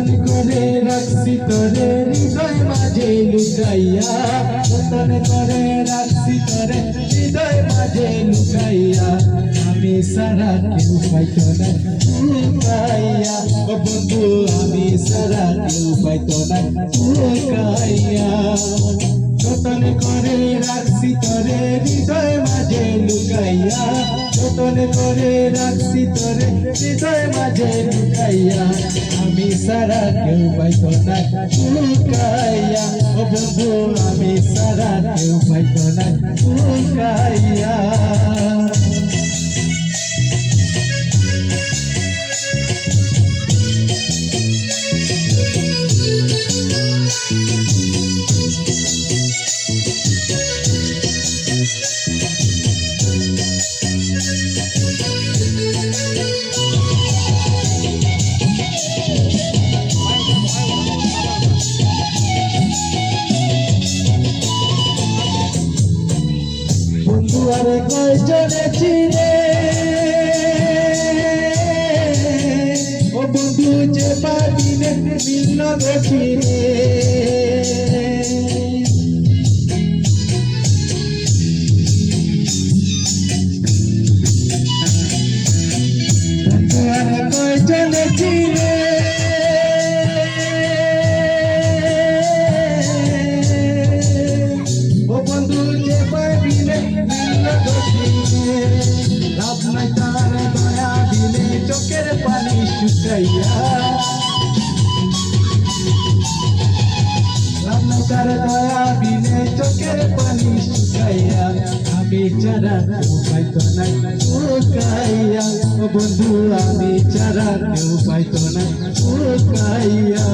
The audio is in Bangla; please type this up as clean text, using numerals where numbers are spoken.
যতন করে রাখছি তোরে হৃদয় মাঝে লুকাইয়া, যতন করে রাখছি তোরে হৃদয় মাঝে লুকাইয়া, আমি সারা কেউ পাইতো না লুকাইয়া, ও বন্ধু আমি সারা কেউ পাইতো না লুকাইয়া, যতন করে রাখছি তোরে হৃদয় মাঝে লুকাইয়া, যতন করে রাখছি তোরে হৃদয় মাঝে লুকাইয়া, আমি সারা কেউ পাইতো না লুকাইয়া, ও বন্ধু আমি সারা কেউ পাইতো না লুকাইয়া। বন্ধু আরে কয়জনে চিনে, ও বন্ধু যে পারিনে মিলল গছিনে, বন্ধু আরে কয়জনে চিনে, ও বন্ধু যে পারিনে লাভ নাই তার দয়া দিলে চোখের পানি শুকাইয়া, লাভ নাই তার দয়া দিলে চোখের পানি শুকাইয়া, আমি চারা কেউ পাইতো না লুকাইয়া, ও বন্ধু আমি চারা কেউ পাইতো না লুকাইয়া।